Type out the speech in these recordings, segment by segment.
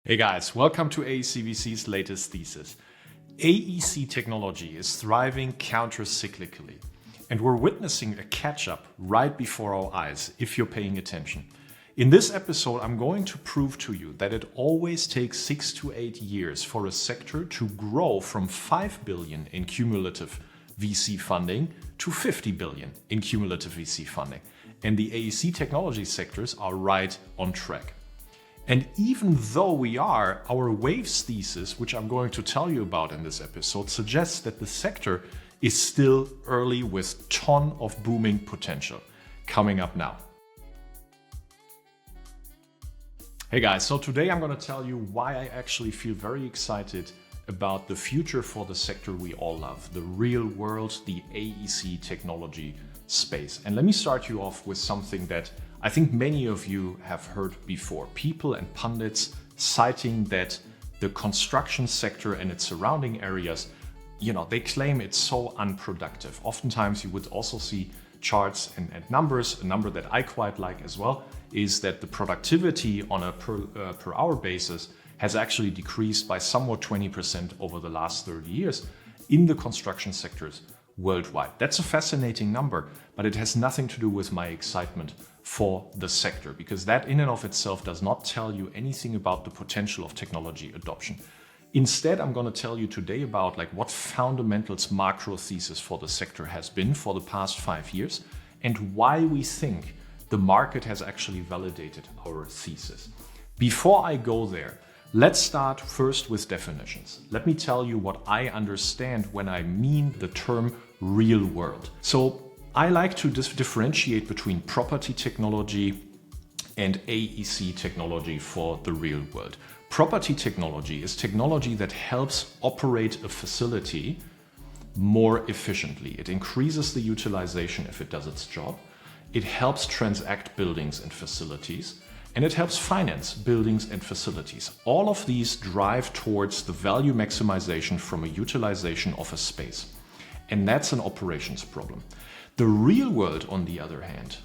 Hey guys, welcome to AECVC's latest thesis. AEC technology is thriving counter-cyclically, and we're witnessing a catch-up right before our eyes if you're paying attention. In this episode, I'm going to prove to you that it always takes 6 to 8 years for a sector to grow from 5 billion in cumulative VC funding to 50 billion in cumulative VC funding. And the AEC technology sectors are right on track. And even though our waves thesis, which I'm going to tell you about in this episode, suggests that the sector is still early with ton of booming potential. Coming up now. Hey guys, so today I'm going to tell you why I actually feel very excited about the future for the sector we all love, the real world, the AEC technology space. And let me start you off with something that I think many of you have heard before. People and pundits citing that the construction sector and its surrounding areas, they claim it's so unproductive. Oftentimes you would also see charts and numbers. A number that I quite like as well is that the productivity on a per hour basis has actually decreased by somewhat 20% over the last 30 years in the construction sectors worldwide. That's a fascinating number, but it has nothing to do with my excitement for the sector, because that in and of itself does not tell you anything about the potential of technology adoption. Instead, I'm going to tell you today about what fundamentals macro thesis for the sector has been for the past 5 years and why we think the market has actually validated our thesis. Before I go there, let's start first with definitions. Let me tell you what I understand when I mean the term real world. So I like to differentiate between property technology and AEC technology for the real world. Property technology is technology that helps operate a facility more efficiently. It increases the utilization if it does its job. It helps transact buildings and facilities, and it helps finance buildings and facilities. All of these drive towards the value maximization from a utilization of a space. And that's an operations problem. The real world, on the other hand,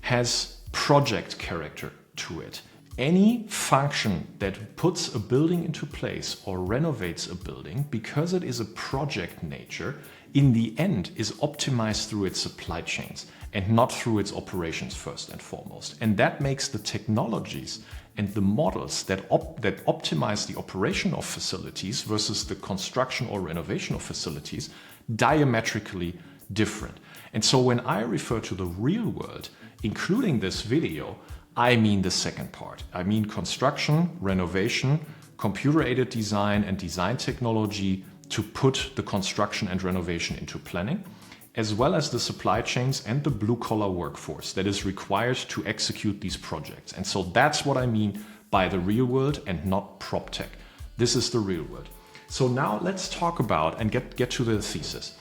has project character to it. Any function that puts a building into place or renovates a building, because it is a project nature, in the end is optimized through its supply chains and not through its operations first and foremost. And that makes the technologies and the models that optimize the operation of facilities versus the construction or renovation of facilities diametrically different. And so when I refer to the real world, including this video, I mean the second part. I mean construction, renovation, computer-aided design and design technology to put the construction and renovation into planning, as well as the supply chains and the blue-collar workforce that is required to execute these projects. And so that's what I mean by the real world and not prop tech. This is the real world. So now let's talk about and get to the thesis.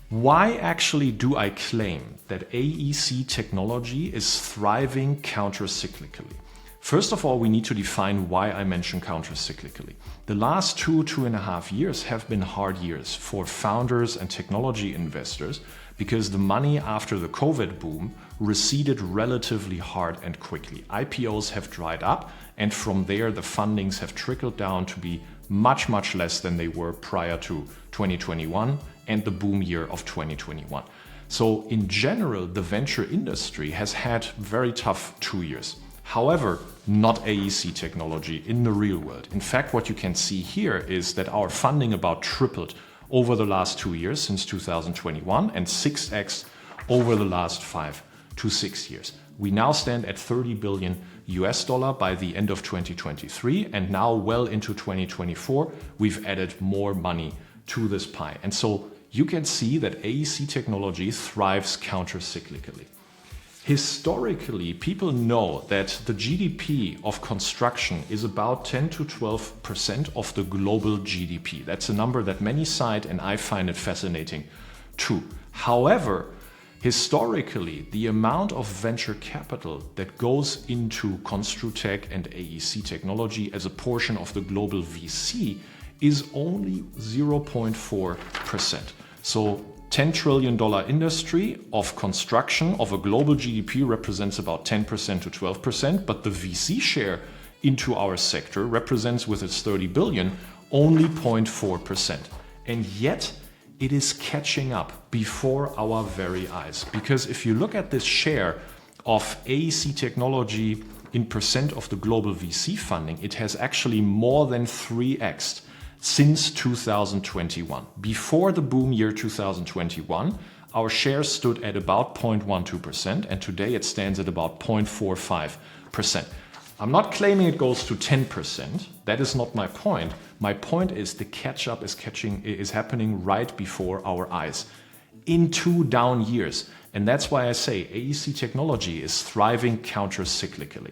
Why actually do I claim that AEC technology is thriving counter-cyclically? First of all, we need to define why I mention counter-cyclically. The last 2.5 years have been hard years for founders and technology investors because the money after the COVID boom receded relatively hard and quickly. IPOs have dried up, and from there the fundings have trickled down to be much, much less than they were prior to 2021 and the boom year of 2021. So in general, the venture industry has had very tough 2 years. However, not AEC technology in the real world. In fact, what you can see here is that our funding about tripled over the last 2 years since 2021 and 6x over the last 5 to 6 years. We now stand at $30 billion by the end of 2023, and now well into 2024, we've added more money to this pie. And so you can see that AEC technology thrives counter-cyclically. Historically, people know that the GDP of construction is about 10 to 12% of the global GDP. That's a number that many cite, and I find it fascinating too. However, historically, the amount of venture capital that goes into Construtech and AEC technology as a portion of the global VC is only 0.4%. So $10 trillion industry of construction of a global GDP represents about 10% to 12%, but the VC share into our sector represents with its 30 billion only 0.4%. And yet it is catching up before our very eyes. Because if you look at this share of AEC technology in percent of the global VC funding, it has actually more than 3x'd since 2021. Before the boom year 2021, our share stood at about 0.12%, and today it stands at about 0.45%. I'm not claiming it goes to 10%. That is not my point. My point is the catch-up is happening right before our eyes in 2 down years. And that's why I say AEC technology is thriving counter-cyclically.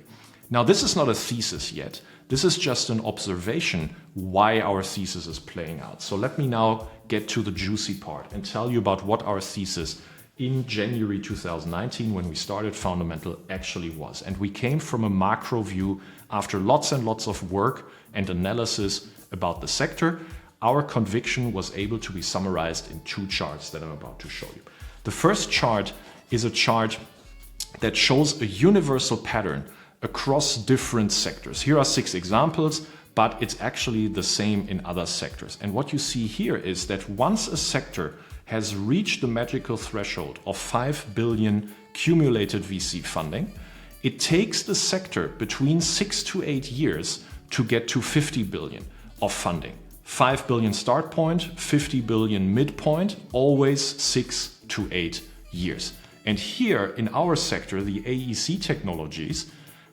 Now, this is not a thesis yet. This is just an observation why our thesis is playing out. So let me now get to the juicy part and tell you about what our thesis in January 2019, when we started Fundamental, actually was. And we came from a macro view after lots and lots of work and analysis about the sector. Our conviction was able to be summarized in 2 charts that I'm about to show you. The first chart is a chart that shows a universal pattern across different sectors. Here are 6 examples, but it's actually the same in other sectors. And what you see here is that once a sector has reached the magical threshold of 5 billion cumulated VC funding, it takes the sector between 6 to 8 years to get to 50 billion of funding. 5 billion start point, 50 billion midpoint, always 6 to 8 years. And here in our sector, the AEC technologies,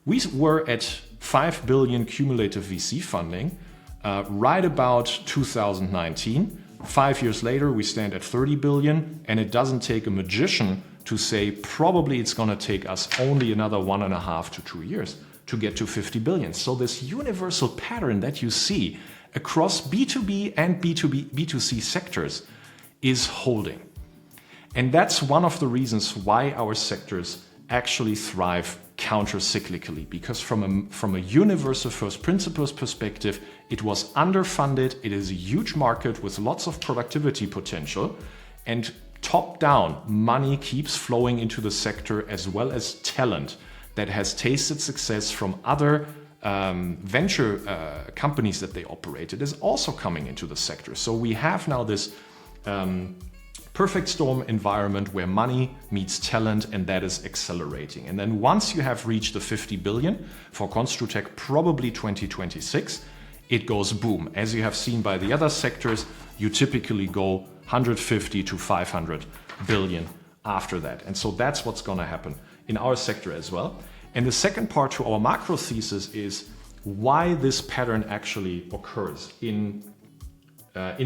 we were at 5 billion cumulative VC funding right about 2019. 5 years later, we stand at 30 billion, and it doesn't take a magician to say probably it's going to take us only another 1.5 to 2 years to get to 50 billion. So this universal pattern that you see across B2B and B2C sectors is holding. And that's one of the reasons why our sectors actually thrive counter-cyclically, because from a universal first principles perspective, it was underfunded. It is a huge market with lots of productivity potential, and top down money keeps flowing into the sector, as well as talent that has tasted success from other venture companies that they operated is also coming into the sector. So we have now this perfect storm environment where money meets talent, and that is accelerating. And then once you have reached the 50 billion for Construtech, probably 2026, it goes boom. As you have seen by the other sectors, you typically go 150 to 500 billion after that. And so that's what's going to happen in our sector as well. And the second part to our macro thesis is why this pattern actually occurs in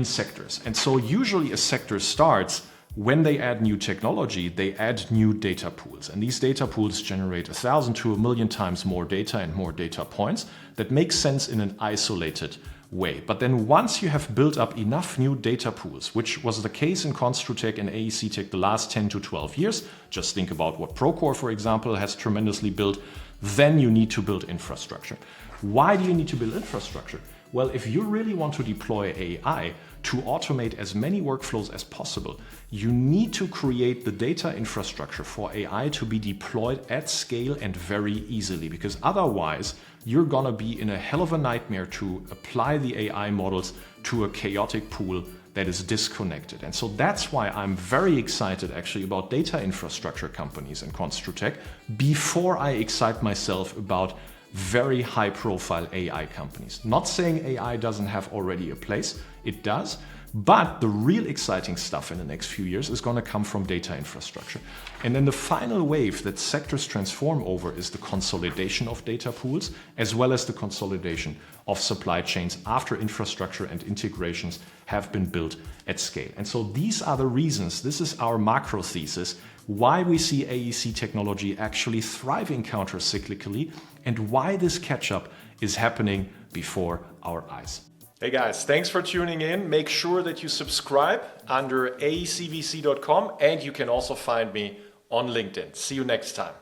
sectors. And so usually a sector starts when they add new technology, they add new data pools. And these data pools generate 1,000 to 1,000,000 times more data and more data points that makes sense in an isolated way. But then once you have built up enough new data pools, which was the case in Construtech and AEC Tech the last 10 to 12 years, just think about what Procore, for example, has tremendously built, then you need to build infrastructure. Why do you need to build infrastructure? Well, if you really want to deploy AI to automate as many workflows as possible, you need to create the data infrastructure for AI to be deployed at scale and very easily, because otherwise you're gonna be in a hell of a nightmare to apply the AI models to a chaotic pool that is disconnected. And so that's why I'm very excited actually about data infrastructure companies in Construtech before I excite myself about very high profile AI companies. Not saying AI doesn't have already a place, it does, but the real exciting stuff in the next few years is going to come from data infrastructure. And then the final wave that sectors transform over is the consolidation of data pools, as well as the consolidation of supply chains after infrastructure and integrations have been built at scale. And so these are the reasons, this is our macro thesis, why we see AEC technology actually thriving counter-cyclically and why this catch-up is happening before our eyes. Hey guys, thanks for tuning in. Make sure that you subscribe under aecvc.com, and you can also find me on LinkedIn. See you next time.